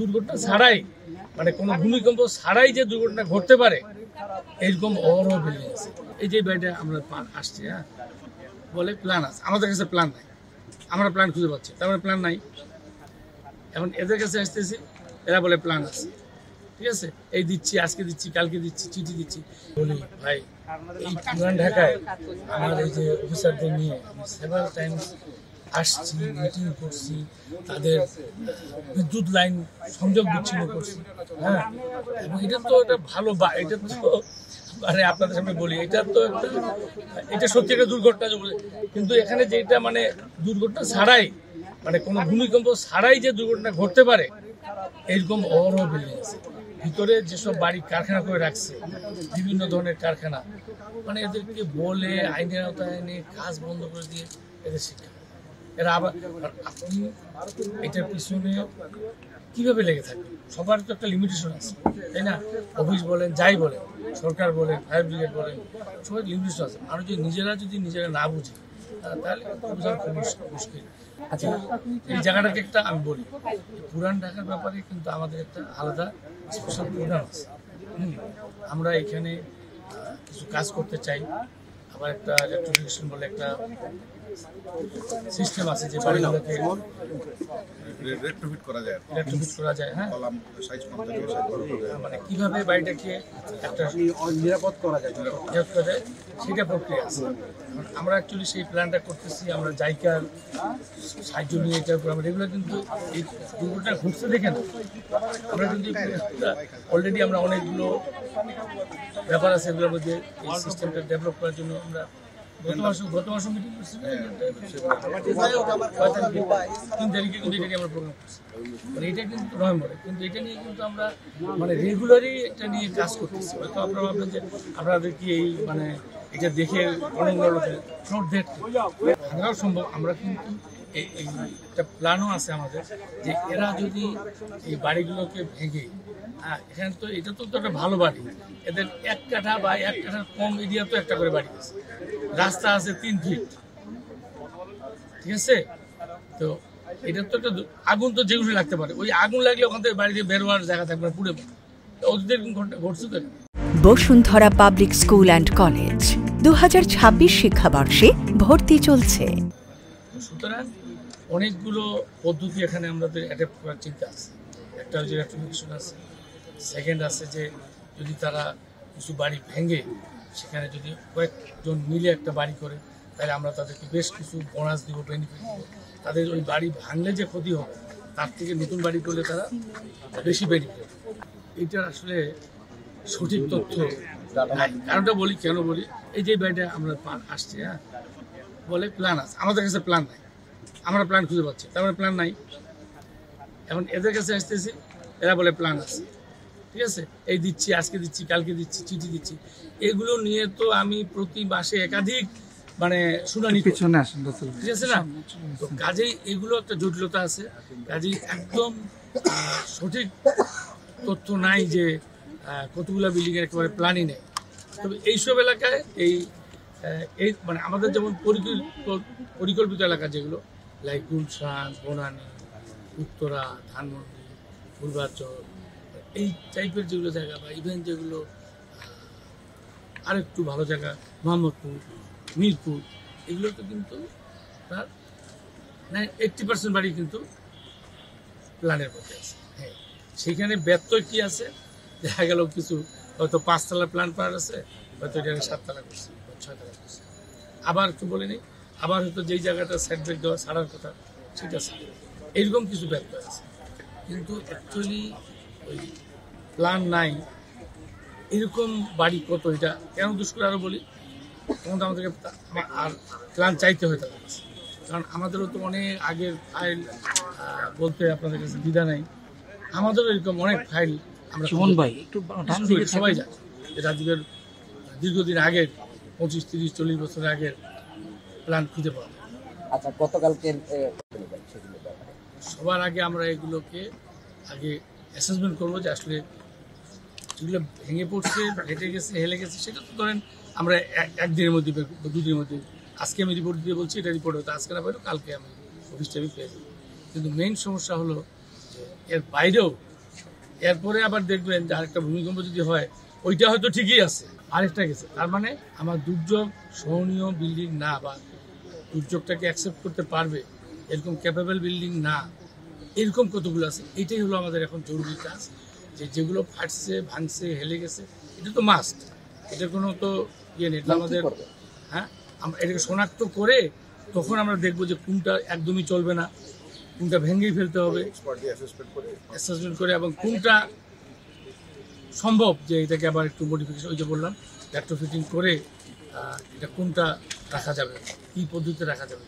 দুর্ঘটনা ছাড়াই মানে কোনো ভূমিকম্প ছাড়াই যে দুর্ঘটনা ঘটতে পারে এরকম অহরহ বিল্ডিং আছে। এই যে বাড়িটা আমরা আসছি, হ্যাঁ, বলে প্ল্যান আছে, আমাদের কাছে প্ল্যান নাই, আমরা প্ল্যান খুঁজে পাচ্ছি, তার মানে প্ল্যান নাই। এখন এদের কাছে আসতেছি, এরা বলে প্ল্যান আছে, ঠিক আছে, এই দিচ্ছি, আজকে দিচ্ছি, কালকে দিচ্ছি, চিঠি দিচ্ছি। বলি ভাই, এই পুরান ঢাকায় আমার এই যে অফিসারদের নিয়ে আমি সেভারাল টাইমস আসছি, মিটিং করছি, তাদের বিদ্যুৎ লাইন সংযোগ বিচ্ছিন্ন করছি, হ্যাঁ, এবং এটা তো একটা ভালো, এটা তো মানে আপনাদের সামনে বলি, এটা তো এটা সত্যি একটা দুর্ঘটনা, কিন্তু এখানে যেটা মানে দুর্ঘটনা ছাড়াই মানে কোনো ভূমিকম্প ছাড়াই যে দুর্ঘটনা ঘটতে পারে এরকম অহরহ বিল্ডিং আছে। ভিতরে যেসব বাড়ি কারখানা করে রাখছে, বিভিন্ন ধরনের কারখানা, মানে এদেরকে বলে আইনের আওতায় এনে কাজ বন্ধ করে দিয়ে এদের শিক্ষা, এরা আবার আপনি এটার পিছনে কিভাবে লেগে থাকবে? সবার তো একটা লিমিটেশন আছে, তাই না? অফিস বলেন, যাই বলেন, সরকার বলেন, ফায়ার ব্রিগেড বলেন, সবার লিমিটেশন আছে। মানুষ যদি নিজেরা না বুঝে তাহলে বোঝার খুব মুশকিল। আচ্ছা, এই জায়গাটাকে একটা আমি বলি, পুরান ঢাকার ব্যাপারে কিন্তু আমাদের একটা আলাদা স্পেশাল প্রোগ্রাম আছে। আমরা এখানে কিছু কাজ করতে চাই, আবার একটা ইলেকট্রিফিকেশন বলে একটা সিস্টেম আছে যে বাড়িগুলোকে রেট্রোফিট করা যায়, হ্যাঁ, মানে কিভাবে বাড়িটাকে একটা নিরাপদ করা যায় সেটা প্রক্রিয়া আছে। আমরা অ্যাকচুয়ালি সেই প্ল্যানটা করতেছি, আমরা জাইকার সাহায্য নিয়ে এটার উপর আমরা রেগুলার, কিন্তু এই দুর্ঘটনা ঘটতে দেখে না, আমরা কিন্তু অলরেডি আমরা অনেকগুলো ব্যাপার আছে, এগুলোর মধ্যে এই সিস্টেমটা ডেভেলপ করার জন্য আমরা গত মাসে মিটিং করছি, 3 তারিখে কিন্তু এটা নিয়ে আমরা প্রোগ্রাম করছি, মানে এটা কিন্তু নভেম্বরে, কিন্তু এটা নিয়ে কিন্তু আমরা মানে রেগুলারই এটা নিয়ে কাজ করতেছি। হয়তো আপনারা ভাববেন যে আপনাদের কি এই মানে এটা দেখে ভাঙাও সম্ভব, আমরা কিন্তু একটা প্ল্যানও আছে আমাদের যে এরা যদি এই বাড়িগুলোকে ভেঙে, এখানে তো এটা তো একটা ভালো বাড়ি, এদের 1 কাঠা বা 1 কাঠার কম এরিয়া তো একটা করে বাড়ি আছে, রাস্তা আছে 3 ফিট, ঠিক আছে, তো এটা তো একটা আগুন তো যেগুলো লাগতে পারে, ওই আগুন লাগলে ওখান থেকে বাড়িতে বের হওয়ার জায়গা থাকবে না, পুড়ে ওদের ঘটছে তো। Bashundhara public school and college 2026 শিক্ষাবর্ষে ভর্তি চলছে। সুতরাং অনেকগুলো পদ্ধতি এখানে আমাদের অ্যাডাপ্ট করার চিন্তা আছে। একটা হচ্ছে ইলেকট্রিফিকেশন আছে, সেকেন্ড আছে যে যদি তারা কিছু বাড়ি ভেঙে সেখানে যদি কয়েকজন মিলে একটা বাড়ি করে তাহলে আমরা তাদেরকে বেশ কিছু বোনাস দিব, বেনিফিট দিব, তাদের ওই বাড়ি ভাঙলে যে ক্ষতি হবে তার থেকে নতুন বাড়ি করলে তারা বেশি বেনিফিট। এটা আসলে সঠিক তথ্য নাই, কারণটা বলি, কেন বলি, এই যে বাড়িটা আমরা আসছি, হ্যাঁ, বলে প্ল্যান আছে, আমাদের কাছে প্ল্যান নাই, আমরা প্ল্যান খুঁজে পাচ্ছি, তার মানে প্ল্যান নাই। এখন এদের কাছে আসতেছি, এরা বলে প্ল্যান আছে, ঠিক আছে, এই দিচ্ছি, আজকে দিচ্ছি, কালকে দিচ্ছি, চিঠি দিচ্ছি, এগুলো নিয়ে তো আমি প্রতি মাসে একাধিক মানে শুনানি, ঠিক আছে না? তো কাজেই এগুলো একটা জটিলতা আছে, কাজেই একদম সঠিক তথ্য নাই যে কতগুলো বিল্ডিং এর একেবারে প্ল্যানই নেই। তবে এইসব এলাকায় এই মানে আমাদের যেমন পরিকল্পিত এলাকা যেগুলো লাইক গুলশান, বনানী, উত্তরা, ধানমন্ডি, পূর্বাচল, এই টাইপের যেগুলো জায়গা, বা ইভেন যেগুলো আরেকটু ভালো জায়গা মোহাম্মদপুর, মিরপুর, এগুলোতে কিন্তু তার 80% বাড়ি কিন্তু প্ল্যানের পথে আছে। হ্যাঁ, সেখানে ব্যত্যয় কি আছে, দেখা গেল কিছু হয়তো 5 তলা প্ল্যান পার আছে, হয়তো এটাকে 7 তলা করছে, 6 তলা করছে, আবার একটু বলে নেই, আবার হয়তো যেই জায়গাটা সাইডব্রেক দেওয়া ছাড়ার কথা সেটা ছাড়ে, এইরকম কিছু ব্যত্যয় আছে। কিন্তু অ্যাকচুয়ালি ওই প্ল্যান নাই এরকম বাড়ি কত, এটা কেন দুষ্কর আরও বলি, তখন তো আমাদেরকে আর প্ল্যান চাইতে হয় তাদের কাছে, কারণ আমাদেরও তো অনেক আগের ফাইল বলতে আপনাদের কাছে দ্বিধা নেই, আমাদেরও এরকম অনেক ফাইল আমরা সবাই জানি যে রাজীবের দীর্ঘদিন আগের 25, 30, 40 বছর আগের প্ল্যান খুঁজে পাওয়া। আচ্ছা, গতকালকে সবার আগে আমরা এগুলোকে আগে অ্যাসেসমেন্ট করবো যে আসলে যেগুলো ভেঙে পড়ছে, হেঁটে গেছে, হেলে গেছে, সেটা তো ধরেন আমরা একদিনের মধ্যে, 2 দিনের মধ্যে, আজকে আমি রিপোর্ট দিয়ে বলছি এটা রিপোর্ট হয়তো আজকে না পাইলো কালকে আমি অফিসটা পেয়ে যাবো। কিন্তু মেইন সমস্যা হলো যে এর বাইরেও এরপরে আবার দেখবেন যে আরেকটা ভূমিকম্প যদি হয় ওইটা হয়তো ঠিকই আছে, আরেকটা গেছে, তার মানে আমার দুর্যোগ সহনীয় বিল্ডিং না বা দুর্যোগটাকে অ্যাকসেপ্ট করতে পারবে এরকম ক্যাপেবল বিল্ডিং না, এরকম কতগুলো আছে। এটাই হলো আমাদের এখন জরুরি কাজ, যে যেগুলো ফাটছে ভাঙছে হেলে গেছে এটা তো মাস্ট, এটা কোনো তো ইয়ে নেই, এটা আমাদের হ্যাঁ আমরা এটাকে শনাক্ত করে তখন আমরা দেখবো যে কোনটা একদমই চলবে না, কোনটা ভেঙেই ফেলতে হবে অ্যাসেসমেন্ট করে, এবং কোনটা সম্ভব যে এটাকে আবার একটু মডিফিকেশন, ওই যে বললাম রেট্রোফিটিং করে এটা কোনটা রাখা যাবে, কী পদ্ধতিতে রাখা যাবে।